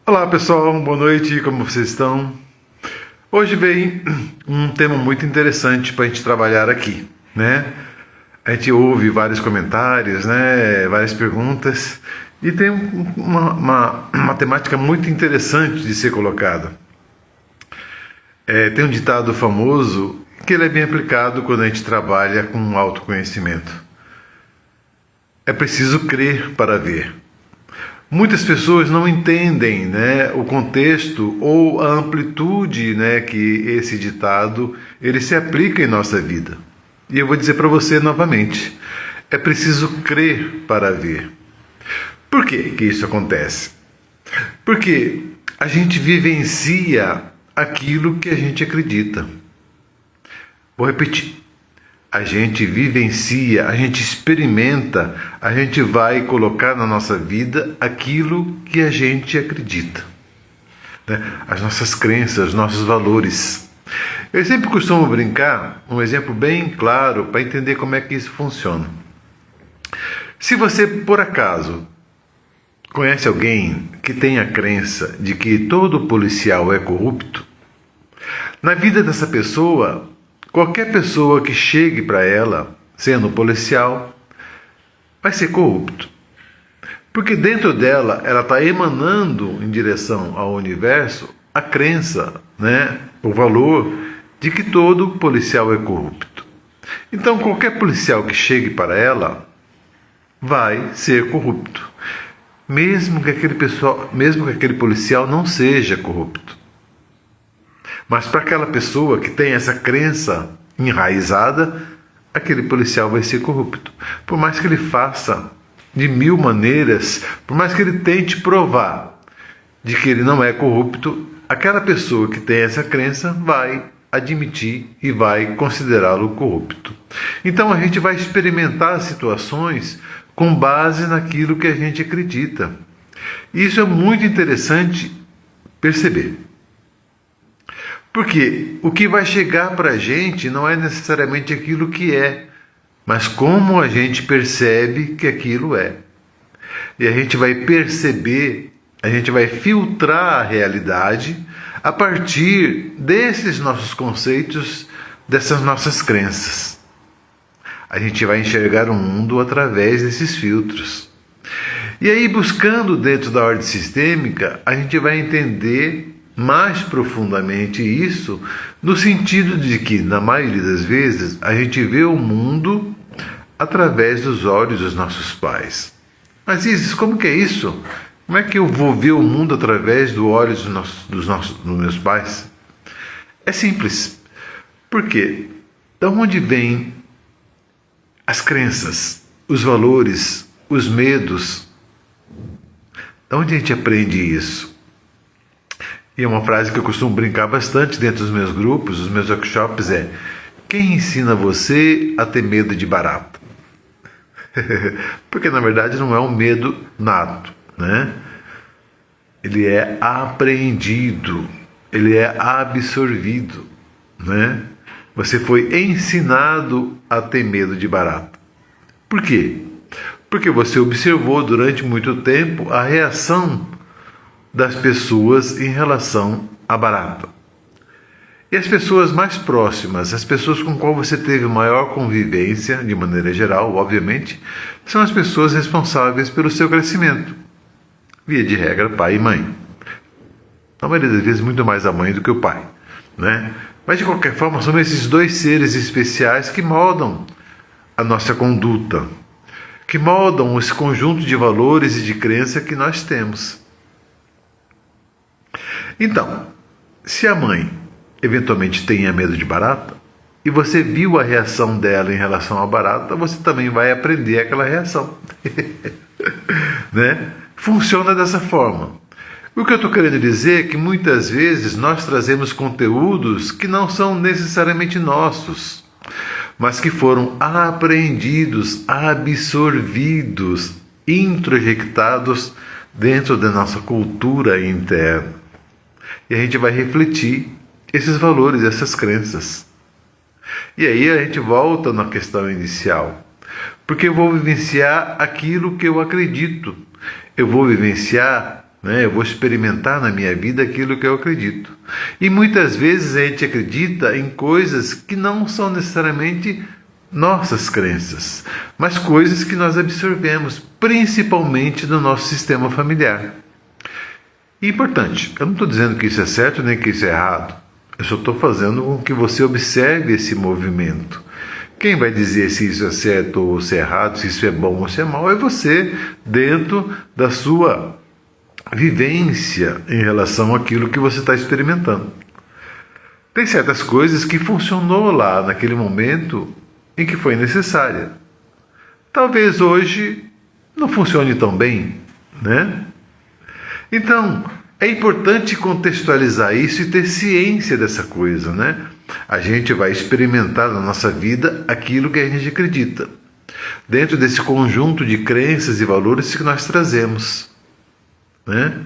Olá pessoal, boa noite, como vocês estão? Hoje vem um tema muito interessante para a gente trabalhar aqui, né? A gente ouve vários comentários, né? Várias perguntas e tem uma temática muito interessante de ser colocada. Tem um ditado famoso que ele é bem aplicado quando a gente trabalha com autoconhecimento. É preciso crer para ver. Muitas pessoas não entendem, né, o contexto ou a amplitude, né, que esse ditado ele se aplica em nossa vida. E eu vou dizer para você novamente, é preciso crer para ver. Por que isso acontece? Porque a gente vivencia aquilo que a gente acredita. Vou repetir. A gente vivencia, a gente experimenta, a gente vai colocar na nossa vida aquilo que a gente acredita, né? As nossas crenças, os nossos valores. Eu sempre costumo brincar, um exemplo bem claro para entender como é que isso funciona. Se você, por acaso, conhece alguém que tem a crença de que todo policial é corrupto, na vida dessa pessoa, qualquer pessoa que chegue para ela, sendo policial, vai ser corrupto. Porque dentro dela, ela está emanando em direção ao universo a crença, né, o valor de que todo policial é corrupto. Então, qualquer policial que chegue para ela vai ser corrupto. Mesmo que aquele policial não seja corrupto. Mas para aquela pessoa que tem essa crença enraizada, aquele policial vai ser corrupto. Por mais que ele faça de mil maneiras, por mais que ele tente provar de que ele não é corrupto, aquela pessoa que tem essa crença vai admitir e vai considerá-lo corrupto. Então a gente vai experimentar situações com base naquilo que a gente acredita. E isso é muito interessante perceber. Porque o que vai chegar para a gente não é necessariamente aquilo que é, mas como a gente percebe que aquilo é. E a gente vai perceber, a gente vai filtrar a realidade a partir desses nossos conceitos, dessas nossas crenças. A gente vai enxergar o mundo através desses filtros. E aí, buscando dentro da ordem sistêmica, a gente vai entender mais profundamente isso, no sentido de que, na maioria das vezes, a gente vê o mundo através dos olhos dos nossos pais. Mas Isis, como que é isso? Como é que eu vou ver o mundo através dos olhos dos meus pais? É simples. Por quê? De onde vêm as crenças, os valores, os medos? De onde a gente aprende isso? E é uma frase que eu costumo brincar bastante dentro dos meus grupos, dos meus workshops, é: quem ensina você a ter medo de barata? Porque na verdade não é um medo nato, né? Ele é apreendido, ele é absorvido, né? Você foi ensinado a ter medo de barata. Por quê? Porque você observou durante muito tempo a reação das pessoas em relação à barata. E as pessoas mais próximas, as pessoas com qual você teve maior convivência, de maneira geral, obviamente, são as pessoas responsáveis pelo seu crescimento. Via de regra, pai e mãe. Na maioria das vezes, muito mais a mãe do que o pai, né? Mas, de qualquer forma, são esses dois seres especiais que moldam a nossa conduta, que moldam esse conjunto de valores e de crença que nós temos. Então, se a mãe eventualmente tenha medo de barata, e você viu a reação dela em relação à barata, você também vai aprender aquela reação. Né? Funciona dessa forma. O que eu estou querendo dizer é que muitas vezes nós trazemos conteúdos que não são necessariamente nossos, mas que foram apreendidos, absorvidos, introjectados dentro da nossa cultura interna. E a gente vai refletir esses valores, essas crenças. E aí a gente volta na questão inicial. Porque eu vou vivenciar aquilo que eu acredito. Eu vou vivenciar né? Eu vou experimentar na minha vida aquilo que eu acredito. E muitas vezes a gente acredita em coisas que não são necessariamente nossas crenças, mas coisas que nós absorvemos, principalmente do nosso sistema familiar. E importante, eu não estou dizendo que isso é certo nem que isso é errado. Eu só estou fazendo com que você observe esse movimento. Quem vai dizer se isso é certo ou se é errado, se isso é bom ou se é mal, é você, dentro da sua vivência em relação àquilo que você está experimentando. Tem certas coisas que funcionou lá naquele momento em que foi necessária. Talvez hoje não funcione tão bem, né? Então, é importante contextualizar isso e ter ciência dessa coisa, né? A gente vai experimentar na nossa vida aquilo que a gente acredita, dentro desse conjunto de crenças e valores que nós trazemos, né?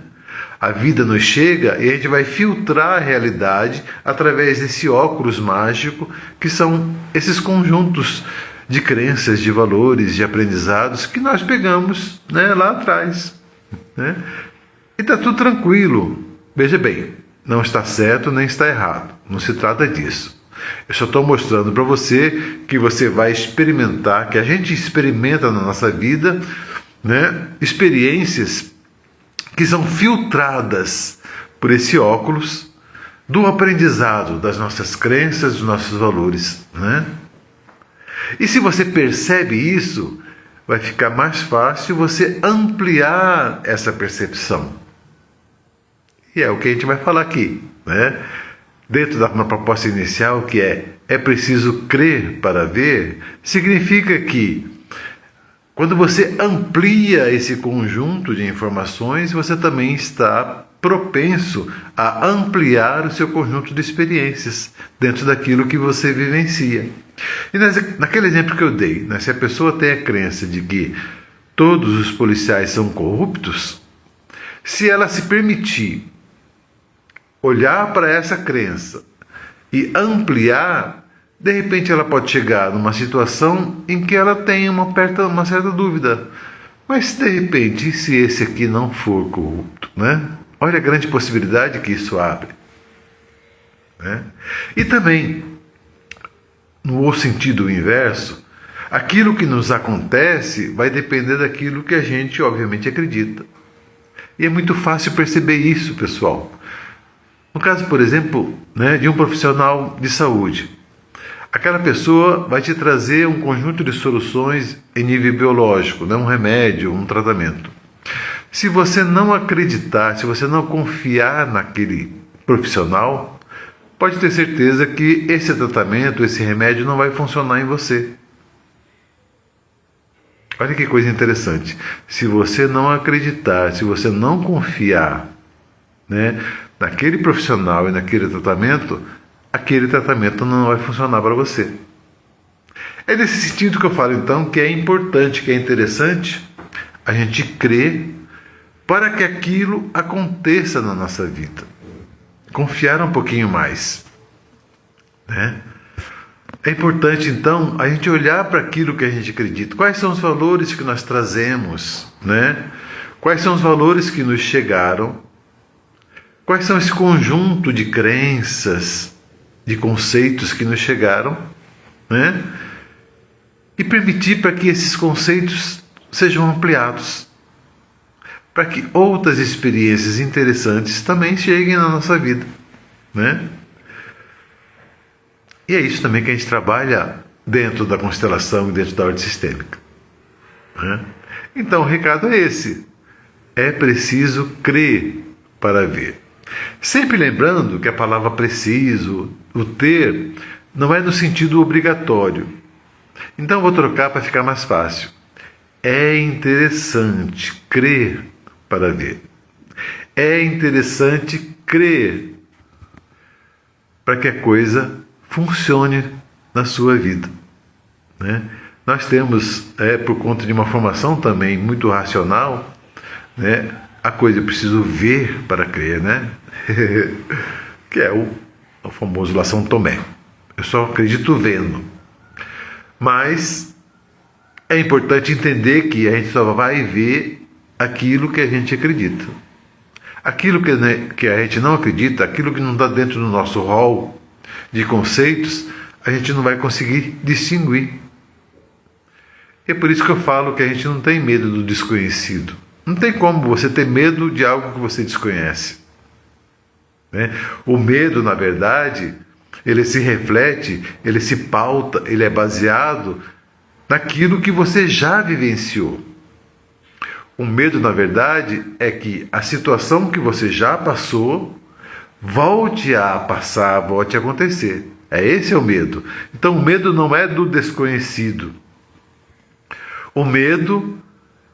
A vida nos chega e a gente vai filtrar a realidade através desse óculos mágico, que são esses conjuntos de crenças, de valores, de aprendizados que nós pegamos, né, lá atrás, né? E está tudo tranquilo. Veja bem, não está certo nem está errado. Não se trata disso. Eu só estou mostrando para você que você vai experimentar, que a gente experimenta na nossa vida, né, experiências que são filtradas por esse óculos do aprendizado das nossas crenças, dos nossos valores, né? E se você percebe isso, vai ficar mais fácil você ampliar essa percepção. E é o que a gente vai falar aqui, né? Dentro da uma proposta inicial, que é preciso crer para ver, significa que quando você amplia esse conjunto de informações, você também está propenso a ampliar o seu conjunto de experiências dentro daquilo que você vivencia. E naquele exemplo que eu dei, né, se a pessoa tem a crença de que todos os policiais são corruptos, se ela se permitir olhar para essa crença e ampliar, de repente ela pode chegar numa situação em que ela tem uma certa dúvida. Mas de repente, e se esse aqui não for corrupto, né? Olha a grande possibilidade que isso abre, né? E também, no sentido inverso, aquilo que nos acontece vai depender daquilo que a gente obviamente acredita. E é muito fácil perceber isso, pessoal. No caso, por exemplo, né, de um profissional de saúde, aquela pessoa vai te trazer um conjunto de soluções em nível biológico, né, um remédio, um tratamento. Se você não acreditar, se você não confiar naquele profissional, pode ter certeza que esse tratamento, esse remédio não vai funcionar em você. Olha que coisa interessante. Se você não acreditar, se você não confiar, né, naquele profissional e naquele tratamento, aquele tratamento não vai funcionar para você. É nesse sentido que eu falo, então, que é importante, que é interessante a gente crer para que aquilo aconteça na nossa vida. Confiar um pouquinho mais, né? É importante, então, a gente olhar para aquilo que a gente acredita. Quais são os valores que nós trazemos, né? Quais são os valores que nos chegaram? Quais são esse conjunto de crenças, de conceitos que nos chegaram, né? E permitir para que esses conceitos sejam ampliados, para que outras experiências interessantes também cheguem na nossa vida, né? E é isso também que a gente trabalha dentro da constelação e dentro da ordem sistêmica, né? Então o recado é esse: é preciso crer para ver. Sempre lembrando que a palavra preciso, o ter, não é no sentido obrigatório. Então vou trocar para ficar mais fácil. É interessante crer para ver. É interessante crer para que a coisa funcione na sua vida, né? Nós temos, por conta de uma formação também muito racional, né, a coisa eu preciso ver para crer, né? Que é o famoso lá São Tomé. Eu só acredito vendo. Mas é importante entender que a gente só vai ver aquilo que a gente acredita. Aquilo que a gente não acredita, aquilo que não está dentro do nosso rol de conceitos, a gente não vai conseguir distinguir. É por isso que eu falo que a gente não tem medo do desconhecido. Não tem como você ter medo de algo que você desconhece, né? O medo, na verdade, ele se reflete, ele se pauta, ele é baseado naquilo que você já vivenciou. O medo, na verdade, é que a situação que você já passou volte a passar, volte a acontecer. Esse é o medo. Então, o medo não é do desconhecido. O medo,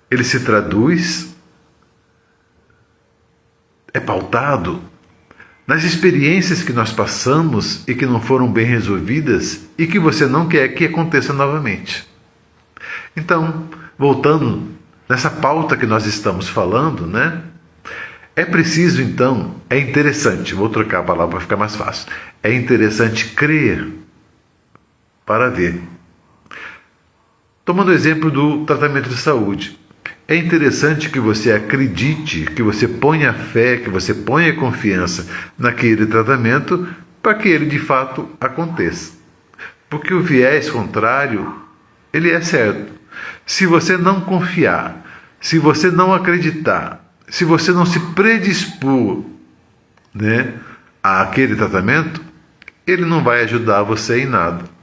ele se traduz, é pautado nas experiências que nós passamos e que não foram bem resolvidas e que você não quer que aconteça novamente. Então, voltando nessa pauta que nós estamos falando, né? É preciso, então, é interessante, vou trocar a palavra para ficar mais fácil. É interessante crer para ver. Tomando o exemplo do tratamento de saúde. É interessante que você acredite, que você ponha fé, que você ponha confiança naquele tratamento para que ele de fato aconteça. Porque o viés contrário, ele é certo. Se você não confiar, se você não acreditar, se você não se predispor, né, àquele tratamento, ele não vai ajudar você em nada.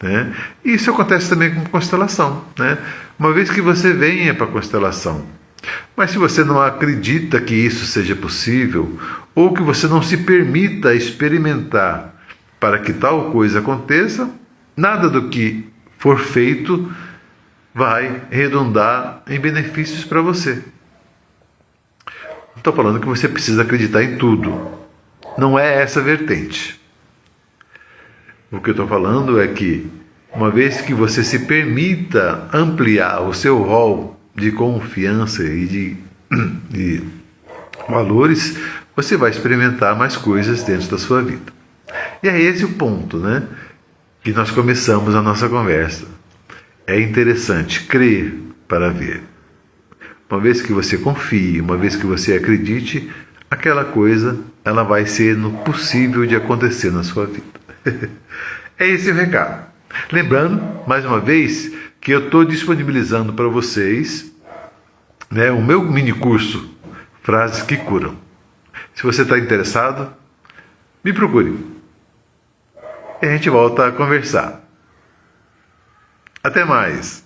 Né? Isso acontece também com constelação, né? Uma vez que você venha para a constelação, mas se você não acredita que isso seja possível, ou que você não se permita experimentar para que tal coisa aconteça, nada do que for feito vai redundar em benefícios para você. Não estou falando que você precisa acreditar em tudo, não é essa a vertente. O que eu estou falando é que, uma vez que você se permita ampliar o seu rol de confiança e de valores, você vai experimentar mais coisas dentro da sua vida. E é esse o ponto, né, que nós começamos a nossa conversa. É interessante crer para ver. Uma vez que você confie, uma vez que você acredite, aquela coisa ela vai ser no possível de acontecer na sua vida. É esse o recado. Lembrando, mais uma vez, que eu estou disponibilizando para vocês, né, o meu mini curso Frases que Curam. Se você está interessado, me procure. E a gente volta a conversar. Até mais.